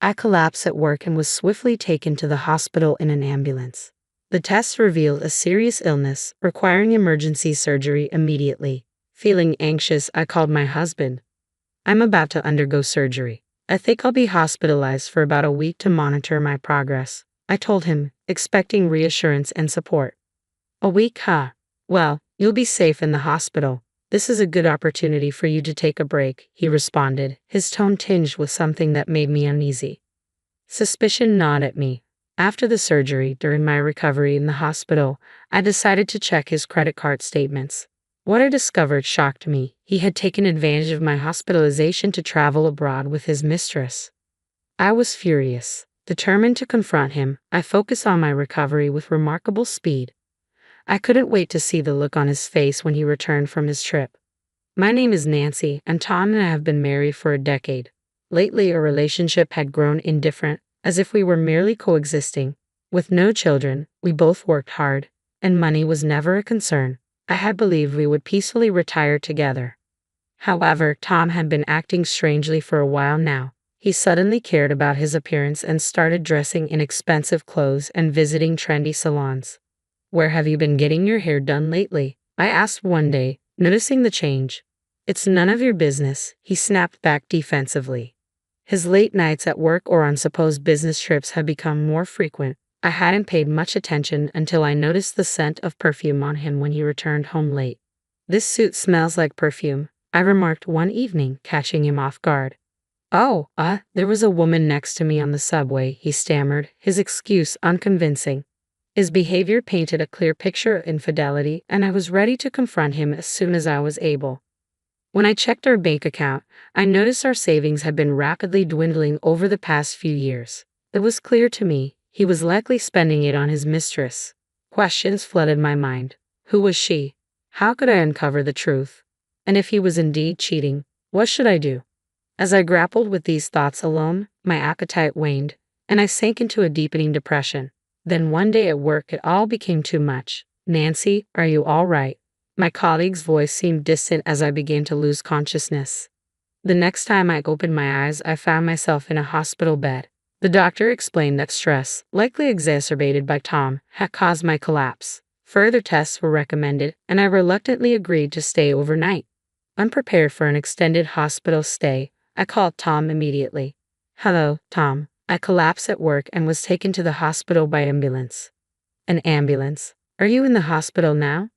I collapsed at work and was swiftly taken to the hospital in an ambulance. The tests revealed a serious illness requiring emergency surgery immediately. Feeling anxious, I called my husband. I'm about to undergo surgery. I think I'll be hospitalized for about a week to monitor my progress, I told him, expecting reassurance and support. A week, huh? Well, you'll be safe in the hospital. This is a good opportunity for you to take a break, he responded, his tone tinged with something that made me uneasy. Suspicion gnawed at me. After the surgery, during my recovery in the hospital, I decided to check his credit card statements. What I discovered shocked me. He had taken advantage of my hospitalization to travel abroad with his mistress. I was furious. Determined to confront him, I focused on my recovery with remarkable speed. I couldn't wait to see the look on his face when he returned from his trip. My name is Nancy, and Tom and I have been married for a decade. Lately, our relationship had grown indifferent, as if we were merely coexisting. With no children, we both worked hard, and money was never a concern. I had believed we would peacefully retire together. However, Tom had been acting strangely for a while now. He suddenly cared about his appearance and started dressing in expensive clothes and visiting trendy salons. Where have you been getting your hair done lately? I asked one day, noticing the change. It's none of your business, he snapped back defensively. His late nights at work or on supposed business trips had become more frequent. I hadn't paid much attention until I noticed the scent of perfume on him when he returned home late. This suit smells like perfume, I remarked one evening, catching him off guard. Oh, there was a woman next to me on the subway, he stammered, his excuse unconvincing. His behavior painted a clear picture of infidelity, and I was ready to confront him as soon as I was able. When I checked our bank account, I noticed our savings had been rapidly dwindling over the past few years. It was clear to me he was likely spending it on his mistress. Questions flooded my mind. Who was she? How could I uncover the truth? And if he was indeed cheating, what should I do? As I grappled with these thoughts alone, my appetite waned, and I sank into a deepening depression. Then one day at work it all became too much. Nancy, are you all right? My colleague's voice seemed distant as I began to lose consciousness. The next time I opened my eyes, I found myself in a hospital bed. The doctor explained that stress, likely exacerbated by Tom, had caused my collapse. Further tests were recommended, and I reluctantly agreed to stay overnight. Unprepared for an extended hospital stay, I called Tom immediately. Hello, Tom. I collapsed at work and was taken to the hospital by ambulance. An ambulance? Are you in the hospital now?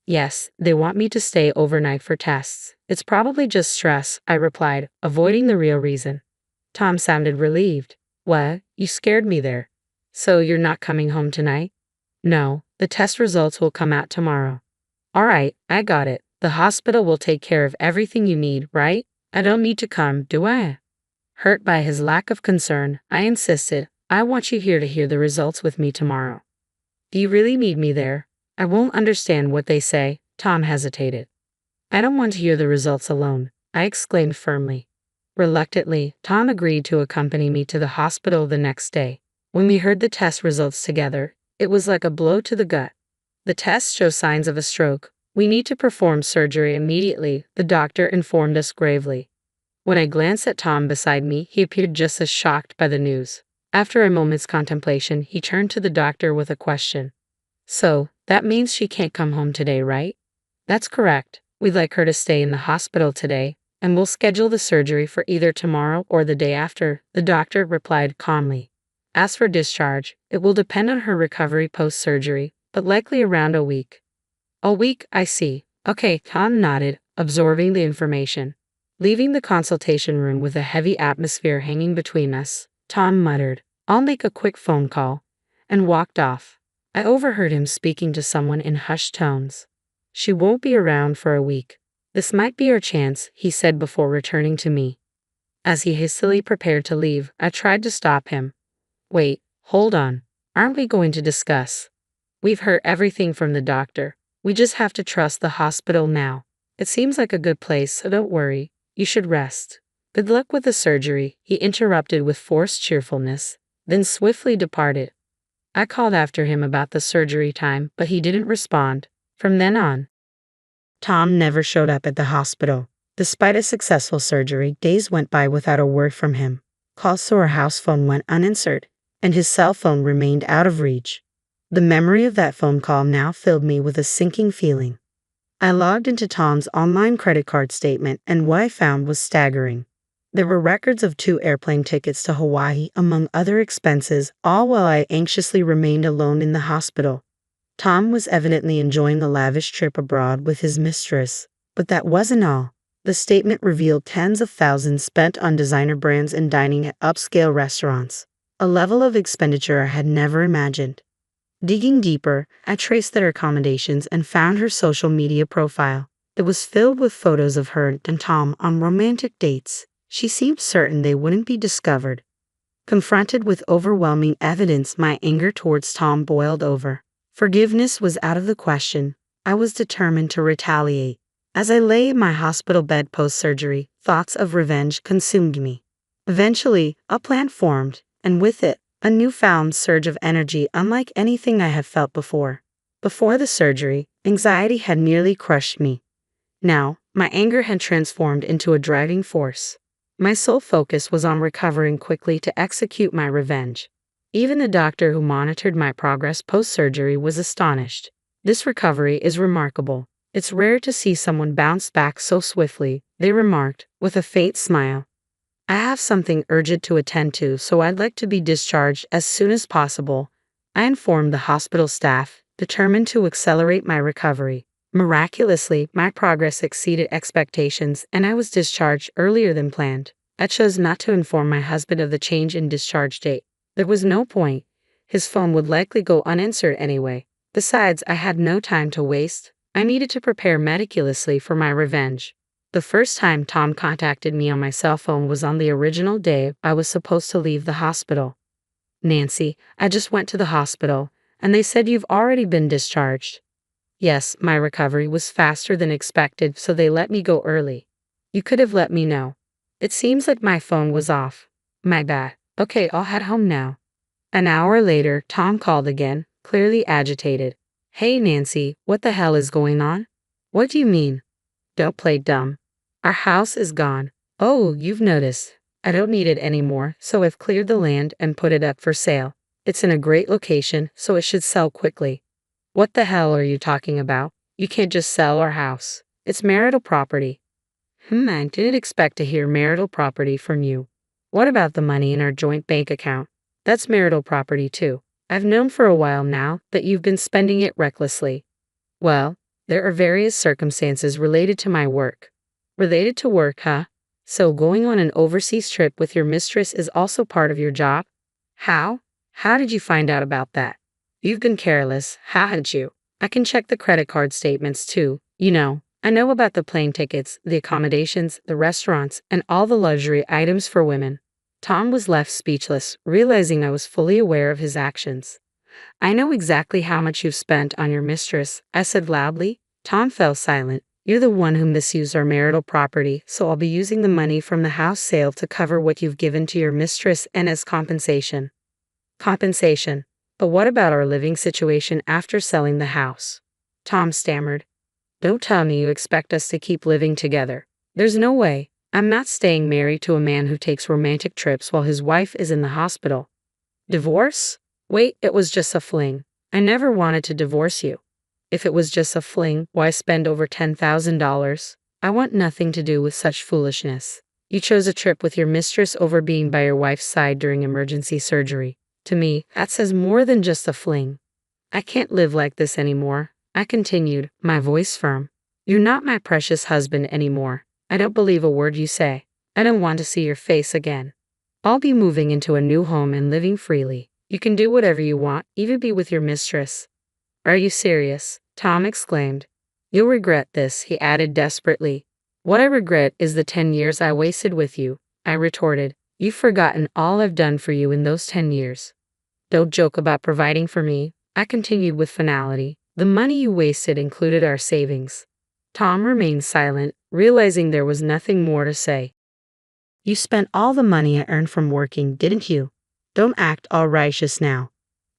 Yes, they want me to stay overnight for tests. It's probably just stress, I replied, avoiding the real reason. Tom sounded relieved. What? You scared me there. So you're not coming home tonight? No, the test results will come out tomorrow. All right, I got it. The hospital will take care of everything you need, right? I don't need to come, do I? Hurt by his lack of concern, I insisted, I want you here to hear the results with me tomorrow. Do you really need me there? I won't understand what they say, Tom hesitated. I don't want to hear the results alone, I exclaimed firmly. Reluctantly, Tom agreed to accompany me to the hospital the next day. When we heard the test results together, it was like a blow to the gut. The tests show signs of a stroke. We need to perform surgery immediately, the doctor informed us gravely. When I glanced at Tom beside me, he appeared just as shocked by the news. After a moment's contemplation, he turned to the doctor with a question. So, that means she can't come home today, right? That's correct. We'd like her to stay in the hospital today, and we'll schedule the surgery for either tomorrow or the day after, the doctor replied calmly. As for discharge, it will depend on her recovery post-surgery, but likely around a week. A week, I see. Okay, Tom nodded, absorbing the information. Leaving the consultation room with a heavy atmosphere hanging between us, Tom muttered, I'll make a quick phone call, and walked off. I overheard him speaking to someone in hushed tones. She won't be around for a week. This might be our chance, he said before returning to me. As he hastily prepared to leave, I tried to stop him. Wait, hold on. Aren't we going to discuss? We've heard everything from the doctor. We just have to trust the hospital now. It seems like a good place, so don't worry. You should rest. Good luck with the surgery, he interrupted with forced cheerfulness, then swiftly departed. I called after him about the surgery time, but he didn't respond. From then on, Tom never showed up at the hospital. Despite a successful surgery, days went by without a word from him. Calls to our house phone went unanswered, and his cell phone remained out of reach. The memory of that phone call now filled me with a sinking feeling. I logged into Tom's online credit card statement, and what I found was staggering. There were records of 2 airplane tickets to Hawaii, among other expenses, all while I anxiously remained alone in the hospital. Tom was evidently enjoying a lavish trip abroad with his mistress, but that wasn't all. The statement revealed tens of thousands spent on designer brands and dining at upscale restaurants, a level of expenditure I had never imagined. Digging deeper, I traced their accommodations and found her social media profile. It was filled with photos of her and Tom on romantic dates. She seemed certain they wouldn't be discovered. Confronted with overwhelming evidence, my anger towards Tom boiled over. Forgiveness was out of the question. I was determined to retaliate. As I lay in my hospital bed post-surgery, thoughts of revenge consumed me. Eventually, a plan formed, and with it, a newfound surge of energy unlike anything I had felt before. Before the surgery, anxiety had nearly crushed me. Now, my anger had transformed into a driving force. My sole focus was on recovering quickly to execute my revenge. Even the doctor who monitored my progress post-surgery was astonished. This recovery is remarkable. It's rare to see someone bounce back so swiftly, they remarked, with a faint smile. I have something urgent to attend to, so I'd like to be discharged as soon as possible. I informed the hospital staff, determined to accelerate my recovery. Miraculously, my progress exceeded expectations, and I was discharged earlier than planned. I chose not to inform my husband of the change in discharge date. There was no point. His phone would likely go unanswered anyway. Besides, I had no time to waste. I needed to prepare meticulously for my revenge. The first time Tom contacted me on my cell phone was on the original day I was supposed to leave the hospital. "Nancy, I just went to the hospital, and they said you've already been discharged." Yes, my recovery was faster than expected, so they let me go early. You could have let me know. It seems like my phone was off. My bad. Okay, I'll head home now. An hour later, Tom called again, clearly agitated. "Hey Nancy, what the hell is going on?" "What do you mean?" "Don't play dumb. Our house is gone." "Oh, you've noticed. I don't need it anymore, so I've cleared the land and put it up for sale. It's in a great location, so it should sell quickly." "What the hell are you talking about? You can't just sell our house. It's marital property." I didn't expect to hear marital property from you. What about the money in our joint bank account? That's marital property too. I've known for a while now that you've been spending it recklessly." "Well, there are various circumstances related to my work." "Related to work, huh? So going on an overseas trip with your mistress is also part of your job?" "How? How did you find out about that?" "You've been careless, haven't you? I can check the credit card statements too. I know about the plane tickets, the accommodations, the restaurants, and all the luxury items for women." Tom was left speechless, realizing I was fully aware of his actions. "I know exactly how much you've spent on your mistress," I said loudly. Tom fell silent. "You're the one who misused our marital property, so I'll be using the money from the house sale to cover what you've given to your mistress and as compensation." "Compensation? But what about our living situation after selling the house?" Tom stammered. "Don't tell me you expect us to keep living together. There's no way. I'm not staying married to a man who takes romantic trips while his wife is in the hospital." "Divorce? Wait, it was just a fling. I never wanted to divorce you." "If it was just a fling, why spend over $10,000? I want nothing to do with such foolishness. You chose a trip with your mistress over being by your wife's side during emergency surgery. To me, that says more than just a fling." "I can't live like this anymore," I continued, my voice firm. "You're not my precious husband anymore. I don't believe a word you say. I don't want to see your face again. I'll be moving into a new home and living freely. You can do whatever you want, even be with your mistress." "Are you serious?" Tom exclaimed. "You'll regret this," he added desperately. "What I regret is the 10 years I wasted with you," I retorted. "You've forgotten all I've done for you in those 10 years. Don't joke about providing for me," I continued with finality. "The money you wasted included our savings." Tom remained silent, realizing there was nothing more to say. "You spent all the money I earned from working, didn't you? Don't act all righteous now.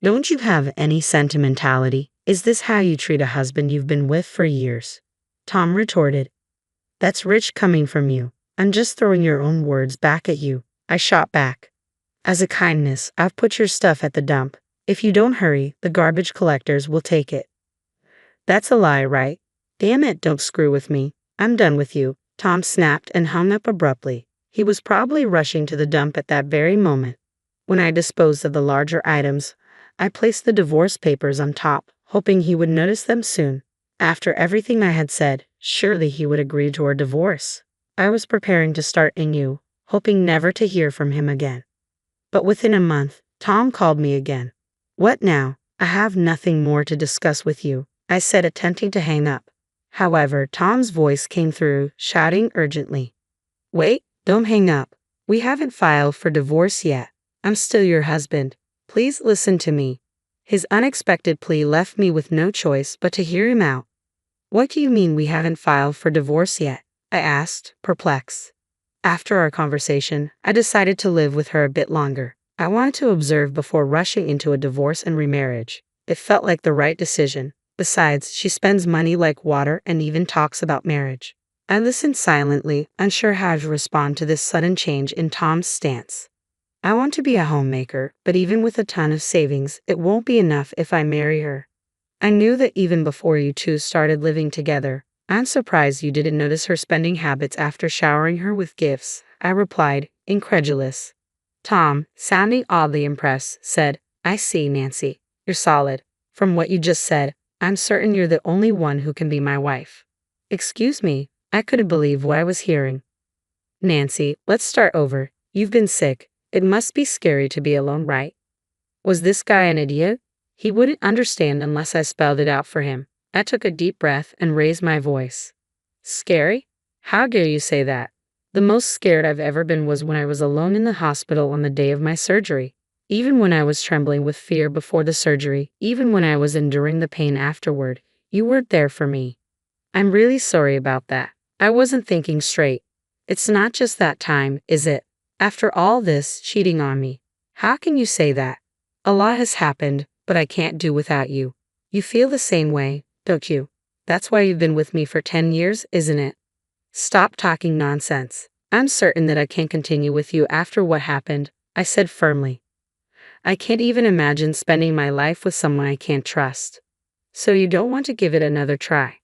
Don't you have any sentimentality? Is this how you treat a husband you've been with for years?" Tom retorted. "That's rich coming from you. I'm just throwing your own words back at you. I shot back. As a kindness, I've put your stuff at the dump. If you don't hurry, the garbage collectors will take it. That's a lie, right? Damn it, don't screw with me. I'm done with you. Tom snapped and hung up abruptly. He was probably rushing to the dump at that very moment. When I disposed of the larger items, I placed the divorce papers on top, hoping he would notice them soon. After everything I had said, surely he would agree to our divorce. I was preparing to start anew, hoping never to hear from him again. But within a month, Tom called me again. What now? I have nothing more to discuss with you, I said, attempting to hang up. However, Tom's voice came through, shouting urgently. Wait, don't hang up. We haven't filed for divorce yet. I'm still your husband. Please listen to me. His unexpected plea left me with no choice but to hear him out. What do you mean we haven't filed for divorce yet? I asked, perplexed. After our conversation, I decided to live with her a bit longer. I wanted to observe before rushing into a divorce and remarriage. It felt like the right decision. Besides, she spends money like water and even talks about marriage. I listened silently, unsure how to respond to this sudden change in Tom's stance. I want to be a homemaker, but even with a ton of savings, it won't be enough if I marry her. I knew that even before you two started living together. I'm surprised you didn't notice her spending habits after showering her with gifts, I replied, incredulous. Tom, sounding oddly impressed, said, I see, Nancy. You're solid. From what you just said, I'm certain you're the only one who can be my wife. Excuse me, I couldn't believe what I was hearing. Nancy, let's start over. You've been sick. It must be scary to be alone, right? Was this guy an idiot? He wouldn't understand unless I spelled it out for him. I took a deep breath and raised my voice. Scary? How dare you say that? The most scared I've ever been was when I was alone in the hospital on the day of my surgery. Even when I was trembling with fear before the surgery, even when I was enduring the pain afterward, you weren't there for me. I'm really sorry about that. I wasn't thinking straight. It's not just that time, is it? After all this cheating on me. How can you say that? A lot has happened, but I can't do without you. You feel the same way, don't you? That's why you've been with me for 10 years, isn't it? Stop talking nonsense. I'm certain that I can't continue with you after what happened, I said firmly. I can't even imagine spending my life with someone I can't trust. So you don't want to give it another try?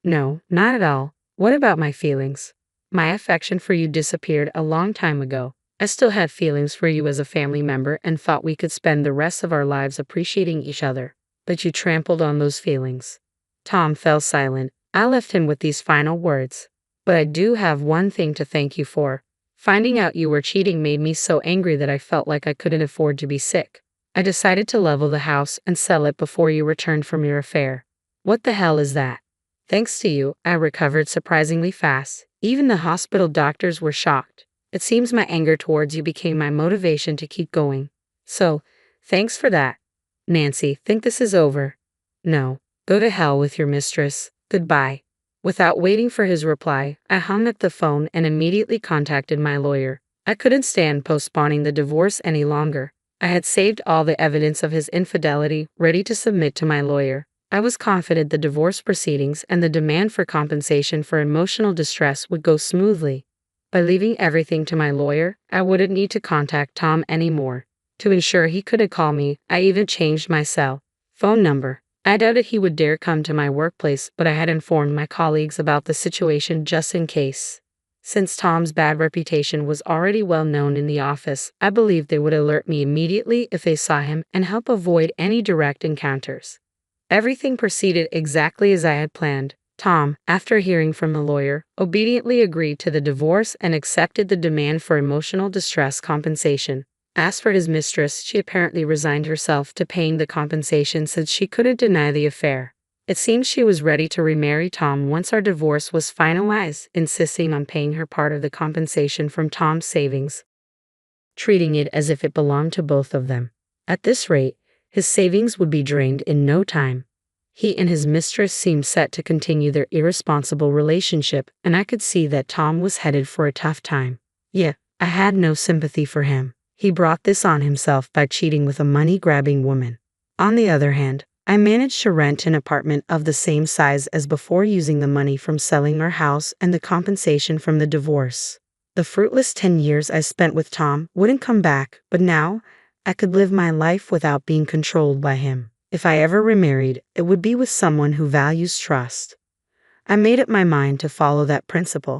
No, not at all. What about my feelings? My affection for you disappeared a long time ago. I still had feelings for you as a family member and thought we could spend the rest of our lives appreciating each other. But you trampled on those feelings. Tom fell silent. I left him with these final words. But I do have one thing to thank you for. Finding out you were cheating made me so angry that I felt like I couldn't afford to be sick. I decided to level the house and sell it before you returned from your affair. What the hell is that? Thanks to you, I recovered surprisingly fast. Even the hospital doctors were shocked. It seems my anger towards you became my motivation to keep going. So, thanks for that. Nancy, think this is over? No. Go to hell with your mistress. Goodbye. Without waiting for his reply, I hung up the phone and immediately contacted my lawyer. I couldn't stand postponing the divorce any longer. I had saved all the evidence of his infidelity, ready to submit to my lawyer. I was confident the divorce proceedings and the demand for compensation for emotional distress would go smoothly. By leaving everything to my lawyer, I wouldn't need to contact Tom anymore. To ensure he couldn't call me, I even changed my cell phone number. I doubted he would dare come to my workplace, but I had informed my colleagues about the situation just in case. Since Tom's bad reputation was already well known in the office, I believed they would alert me immediately if they saw him and help avoid any direct encounters. Everything proceeded exactly as I had planned. Tom, after hearing from the lawyer, obediently agreed to the divorce and accepted the demand for emotional distress compensation. As for his mistress, she apparently resigned herself to paying the compensation since she couldn't deny the affair. It seems she was ready to remarry Tom once our divorce was finalized, insisting on paying her part of the compensation from Tom's savings, treating it as if it belonged to both of them. At this rate, his savings would be drained in no time. He and his mistress seemed set to continue their irresponsible relationship, and I could see that Tom was headed for a tough time. Yeah, I had no sympathy for him. He brought this on himself by cheating with a money-grabbing woman. On the other hand, I managed to rent an apartment of the same size as before using the money from selling our house and the compensation from the divorce. The fruitless 10 years I spent with Tom wouldn't come back, but now I could live my life without being controlled by him. If I ever remarried, it would be with someone who values trust. I made up my mind to follow that principle.